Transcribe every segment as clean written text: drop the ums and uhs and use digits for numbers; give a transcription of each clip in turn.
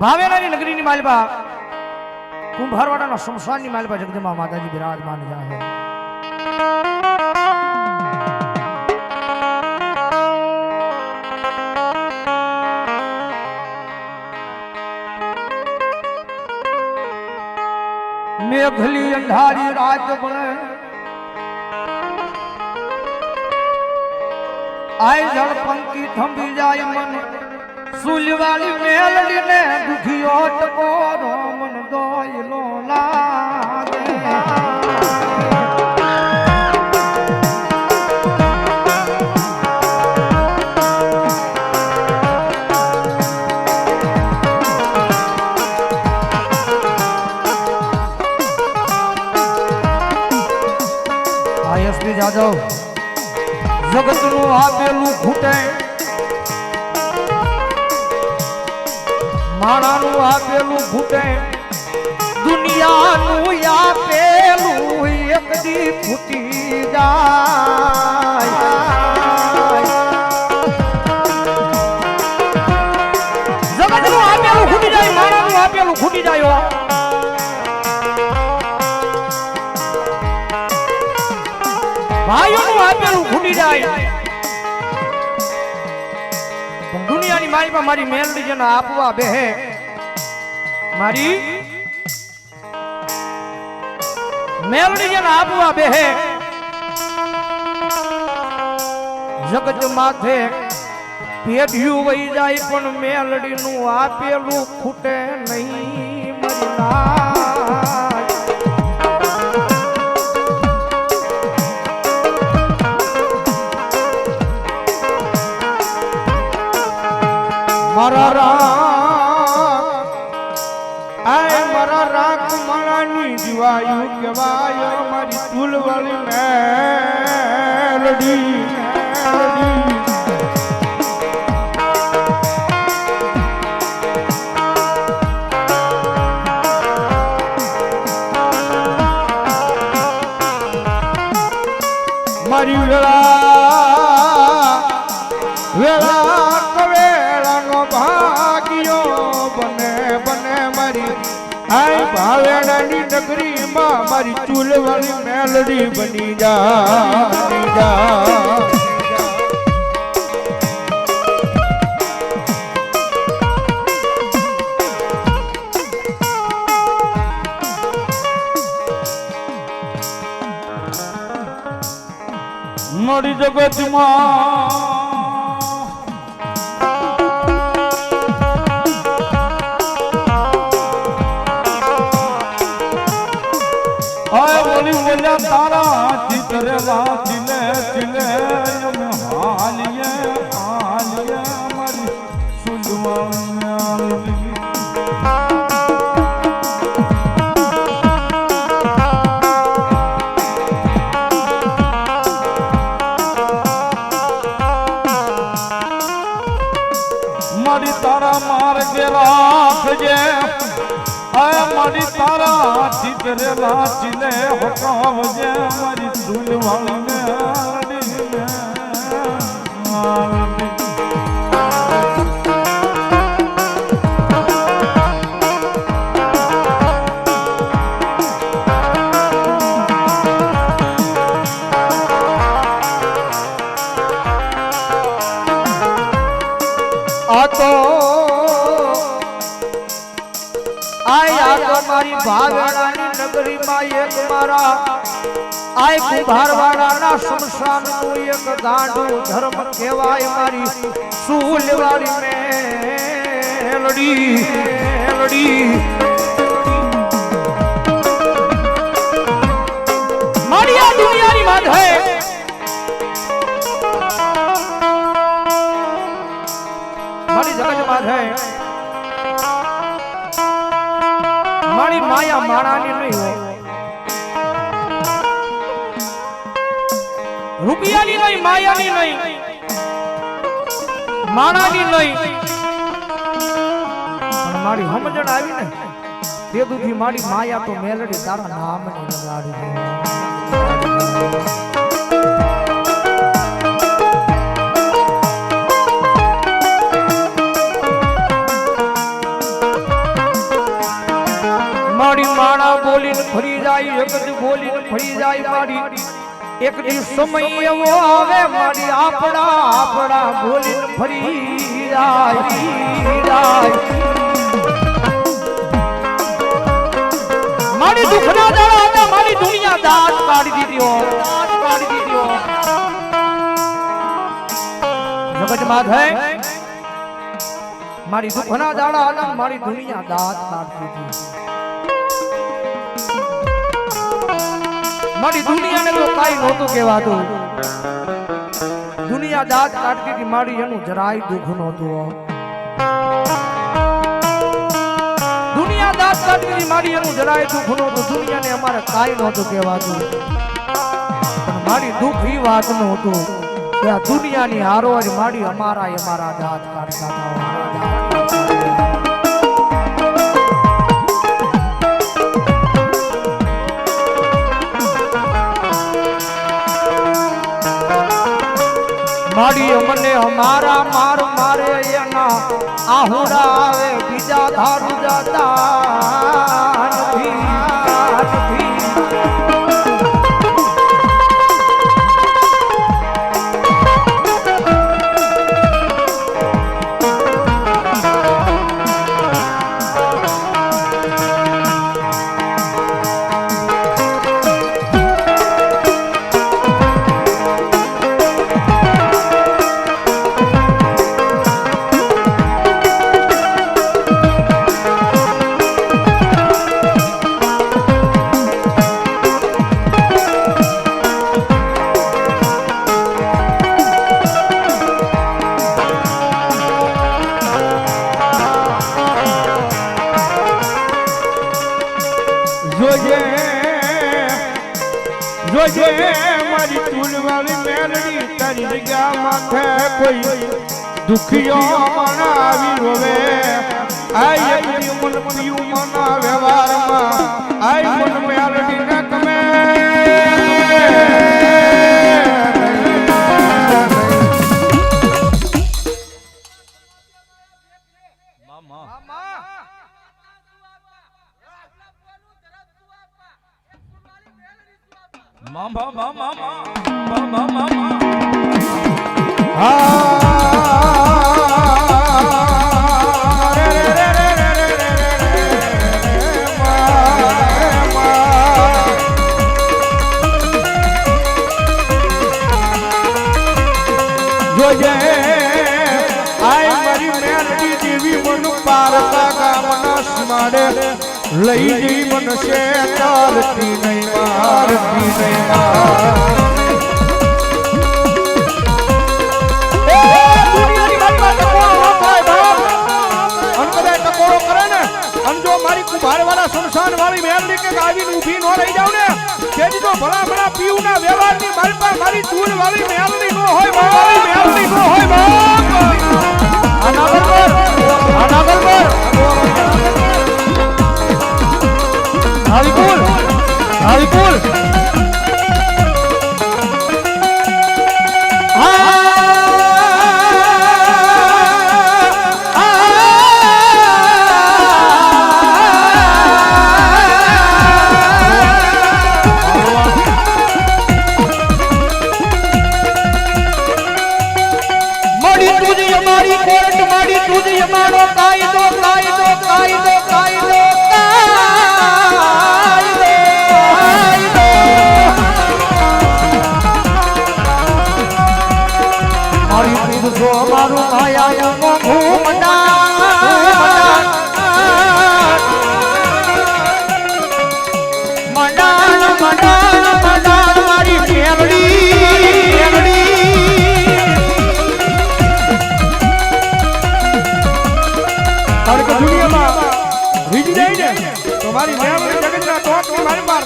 ભાવેરાની નગરીની માલબા કુંભારવાડાના શમશાનની માલબા જગદંબા માતાજી બિરાજમાન છે. મેઘલી અંધારી રાત બને આય જળ પંકી થંભી જાય મન સુલવાળી મેલડી ને દુખિયો ટકોરો મન દોયલો લાગે. આયસપી જાદવ જગતનું આપેલું ખૂટે માણાનું આપેલું ખૂટે દુનિયાનું આપેલું એક દી ફૂટી જાય. જગતનું આપેલું ખૂટી જાય માણાનું આપેલું ખૂટી જાય. ભાઈઓનું આપેલું ખૂટી જાય. દુનિયાની મારી મારી મેલડી જેને આપવા બેહે મારી મેલડી જેને આપવા બેહે જગત માથે પેઢિયું વહી જાય પણ મેલડીનું આપેલું ખૂટે નહીં મરી મારા રાખ મારાની દિવાયું કહેવાય મારી તુલવાળી મેલડી. મારી વેળા ભાવેણાની નગરીમાં મારી ચૂલવાળી મેલડી બની જા. મારી જગતમાં તારા ચિતરેલા ચિલે ચિલે અમે હાલીએ હાલીએ મારી સુલમાં મારી તારા માર્ગે રાખજે મારી તારા ચિતરેલા ચિલે હોકાવજે મારી ઝૂલવાળી મેલડી. આ તો મારી ભાવેણાની નગરીમાં એક મારા આય કુંભારવાડાના શમશાનનું એક ગાંડું ધર્મ કહેવાય મારી સુલવાળી મેલડી. મારી આ દુનિયાની માધે મારી જગત માધે મારી માયા માણાની નહીં હોય રૂપિયાની નહીં માયાની નહીં માણાની નહીં પણ મારી સમજણ આવી ને તે દુખી મારી માયા તો મેલડી તારા નામની લગાડી. જાય એક દી બોલી ફરી જાય મારી એક દી સમય એવો આવે મારી આપડા બોલી ફરી જાય મારી દુખના દાડા હતા મારી દુનિયા દાંત કાઢી દીધો જગત માં હે મારી દુખના દાડા હતા મારી દુનિયા દાંત કાઢી દીધી મારી દુનિયાને તો કાઈ નહોતું કહેવાતું દુનિયા દાંત કાઢી દીધી મારી એનું જરાય દુઃખ નહોતું દુનિયા દાંત કાઢી દીધી મારી એનું જરાય દુઃખ નહોતું દુનિયાને અમારે કાઈ નહોતું કહેવાતું પણ મારી દુઃખ ઈ વાત નું હતું કે આ દુનિયાની હારો જ મારી અમારા દાંત કાઢતા હતા માડી મને અમારા મારે એના આહુડા આવે બીજા ધારું જતા નથી જોજે મારી તુલવાળી મેલડી તારી જગ્યા માથે કોઈ દુખિયો મના આવી રોવે આઈ એક મન પીયું મના વ્યવહારમાં આઈ મન મેલડી ને તમે જોજે આય મારી મેલડી દેવી મન પારકા ગામના સીમાડે લઈ જઈ મનસે ચાલતી નહીં મારતી નહીં સંસાર વાળી મેલડી કે આવીને ઊભી નો રહી જાવ ને તેથી તો ભલા ભલા પીવું ના વ્યવહારની મારી પાસે મારી દૂર વાળી મેલડી નો હોય મેલડી નો હોય બાપ આ નાગલ પર હાલીકુલ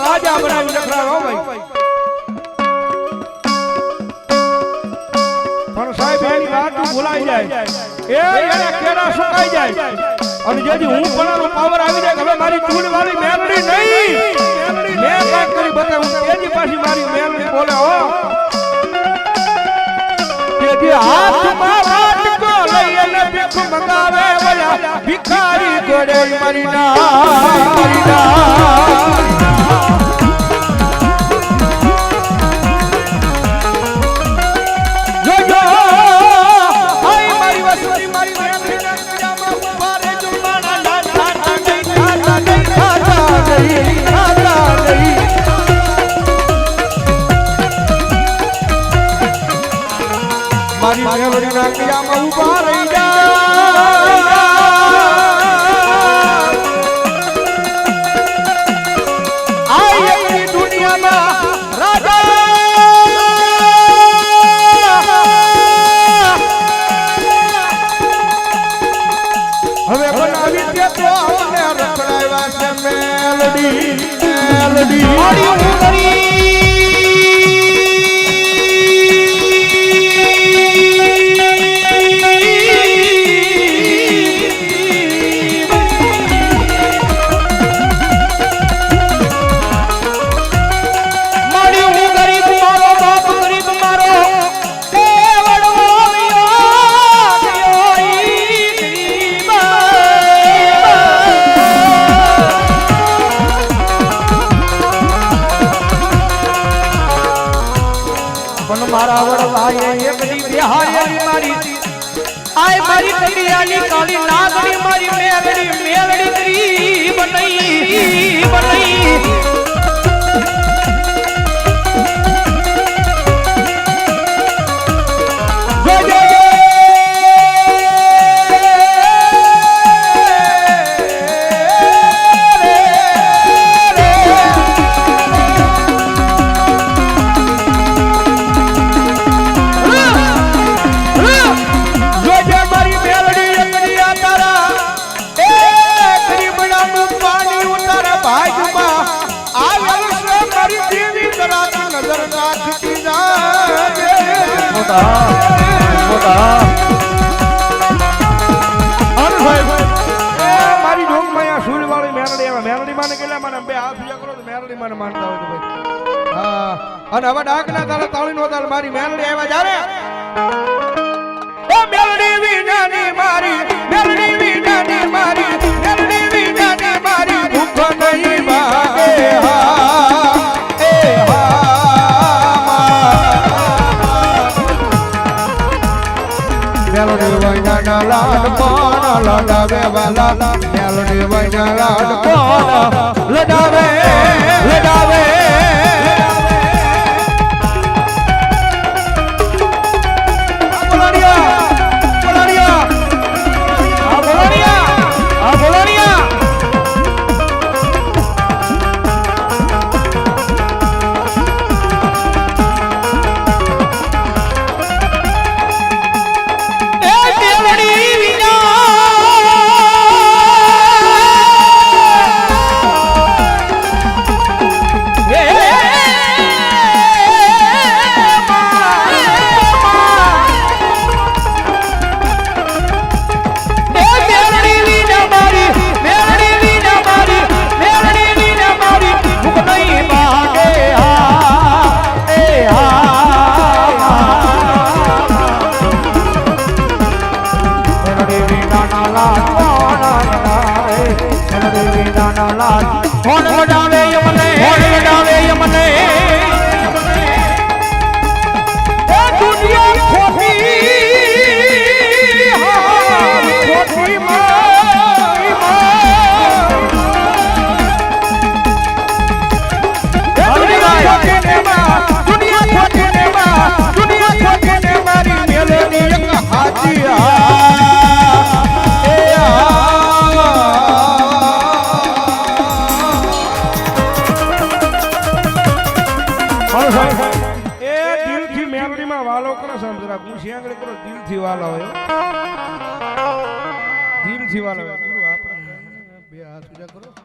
રાજા બનાવી નખરાવો ભાઈ પણ સાહેબ એની વાત ભૂલાઈ જાય એને કેરા સુકાઈ જાય અને જેથી હું પણાનો પાવર આવી જાય હવે મારી ચૂડ વાળી મેલડી નહીં મેં કાંઈક કરી બતાવું તેજી પાછી મારી મેલડી બોલે હો તેથી હાથમાં વાટકો લઈ અને ભીખ મંગાવે વયા ભિખારી ગોડે મારી ના ઉભા રહી જા આ એકની દુનિયામાં રાજા હવે બનાવી દે તો અમને રખડાવ્યા છે મેલડી મેલડી મારી ઉંગરી મારા વડવાએ એકડી બિહારી મારી આય મારી કડિયાની કાળી નાગડી મારી મેલડી મેલડી કરી બનાઈ બનાઈ મારી જોગ માં સુલવાળી મેલડી આવે મેલડી માને કેટલા મને બે હાથ ઊંચા કરો તો મેલડી માને માનતા હોય તો ભાઈ હા અને હવે ડાકના તારે તાળી નો તાર મારી મેલડી આવ્યા જારે ઓ મેલડી વિનાની મારી મેલડી વિનાની મારી મેલડી વિનાની મારી ભૂખ નહીં ભાગે હા એ મેલડી વૈના લાડ પાન લડાવે વાલા મેલડી વૈના લાડ પાન લડાવે લડાવે દિલથી વાલા હોય દિલથી વાલા હોય બે હાથ ઊંચા કરો